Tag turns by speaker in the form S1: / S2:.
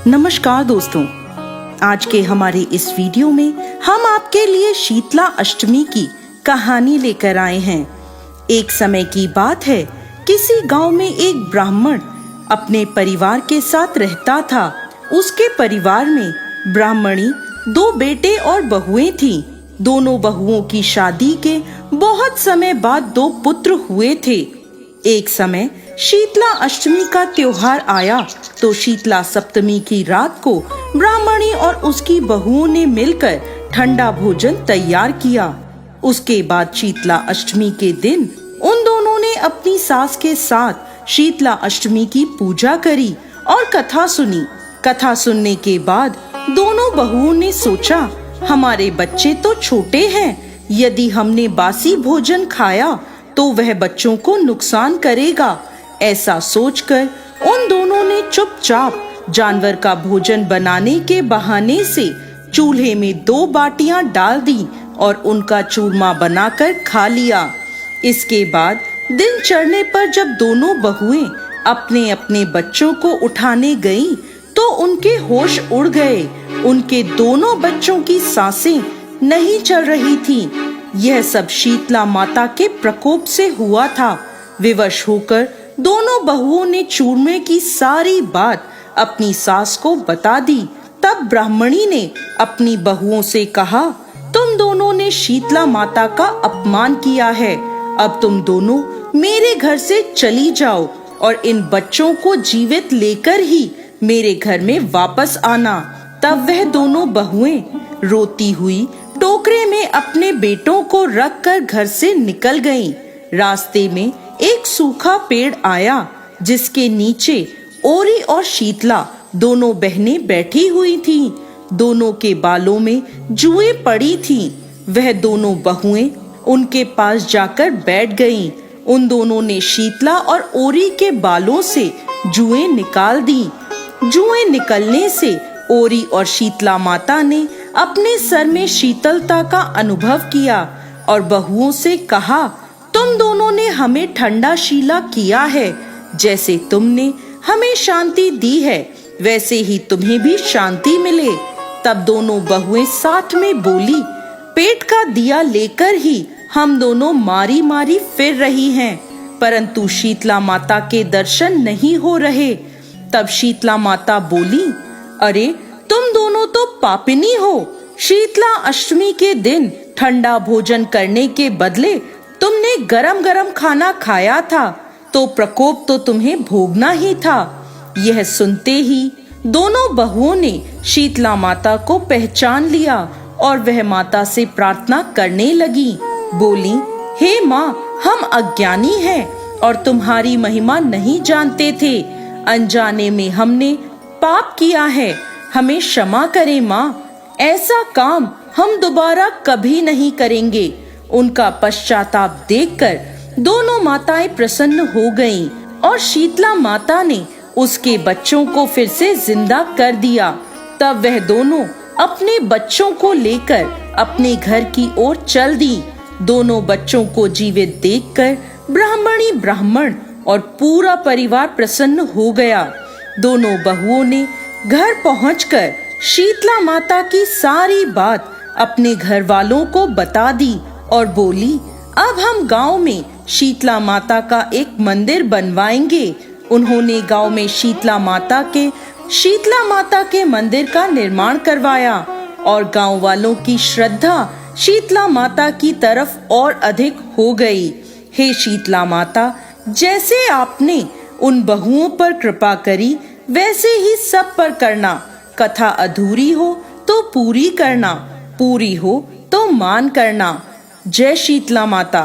S1: नमस्कार दोस्तों, आज के हमारे इस वीडियो में हम आपके लिए शीतला अष्टमी की कहानी लेकर आए हैं। एक समय की बात है, किसी गांव में एक ब्राह्मण अपने परिवार के साथ रहता था। उसके परिवार में ब्राह्मणी 2 बेटे और बहुएं थीं। दोनों बहुओं की शादी के बहुत समय बाद 2 पुत्र हुए थे। एक समय शीतला अष्टमी का त्योहार आया तो शीतला सप्तमी की रात को ब्राह्मणी और उसकी बहुओं ने मिलकर ठंडा भोजन तैयार किया। उसके बाद शीतला अष्टमी के दिन उन दोनों ने अपनी सास के साथ शीतला अष्टमी की पूजा करी और कथा सुनी। कथा सुनने के बाद दोनों बहुओं ने सोचा, हमारे बच्चे तो छोटे हैं, यदि हमने बासी भोजन खाया तो वह बच्चों को नुकसान करेगा। ऐसा सोचकर उन दोनों ने चुपचाप जानवर का भोजन बनाने के बहाने से चूल्हे में 2 बाटियां डाल दी और उनका चूरमा बनाकर खा लिया। इसके बाद दिन चढ़ने पर जब दोनों बहुएं अपने अपने बच्चों को उठाने गईं, तो उनके होश उड़ गए। उनके दोनों बच्चों की सांसें नहीं चल रही थीं। यह सब शीतला माता के प्रकोप से हुआ था। विवश होकर दोनों बहुओं ने चूरमे की सारी बात अपनी सास को बता दी। तब ब्राह्मणी ने अपनी बहुओं से कहा, तुम दोनों ने शीतला माता का अपमान किया है। अब तुम दोनों मेरे घर से चली जाओ और इन बच्चों को जीवित लेकर ही मेरे घर में वापस आना। तब वह दोनों बहुएं रोती हुई टोकरे में अपने बेटों को रखकर घर से निकल गईं। रास्ते में एक सूखा पेड़ आया जिसके नीचे ओरी और शीतला दोनों बहनें बैठी हुई थीं। दोनों के बालों में जुएं पड़ी थीं। वह दोनों बहुएं उनके पास जाकर बैठ गईं। उन दोनों ने शीतला और ओरी के बालों से जुएं निकाल दी। जुएं निकलने से ओरी और शीतला माता ने अपने सर में शीतलता का अनुभव किया और बहुओं से कहा, तुम दोनों ने हमें ठंडा शीला किया है। जैसे तुमने हमें शांति दी है, वैसे ही तुम्हें भी शांति मिले। तब दोनों बहुएं साथ में बोली, पेट का दिया लेकर ही हम दोनों मारी मारी फिर रही हैं, परंतु शीतला माता के दर्शन नहीं हो रहे। तब शीतला माता बोली, अरे तुम दोनों तो पापिनी हो। शीतला अष्टमी के दिन ठंडा भोजन करने के बदले तुमने गरम गरम खाना खाया था, तो प्रकोप तो तुम्हें भोगना ही था। यह सुनते ही दोनों बहुओं ने शीतला माता को पहचान लिया और वह माता से प्रार्थना करने लगी। बोली, हे माँ, हम अज्ञानी हैं और तुम्हारी महिमा नहीं जानते थे। अनजाने में हमने पाप किया है, हमें क्षमा करें माँ। ऐसा काम हम दोबारा कभी नहीं करेंगे। उनका पश्चाताप देखकर दोनों माताएं प्रसन्न हो गईं और शीतला माता ने उसके बच्चों को फिर से जिंदा कर दिया। तब वह दोनों अपने बच्चों को लेकर अपने घर की ओर चल दी। दोनों बच्चों को जीवित देखकर ब्राह्मणी ब्राह्मण और पूरा परिवार प्रसन्न हो गया। दोनों बहुओं ने घर पहुंचकर शीतला माता की सारी बात अपने घर वालों को बता दी और बोली, अब हम गांव में शीतला माता का एक मंदिर बनवाएंगे। उन्होंने गांव में शीतला माता के मंदिर का निर्माण करवाया और गांव वालों की श्रद्धा शीतला माता की तरफ और अधिक हो गई। हे शीतला माता, जैसे आपने उन बहुओं पर कृपा करी, वैसे ही सब पर करना। कथा अधूरी हो तो पूरी करना, पूरी हो तो मान करना। जय शीतला माता।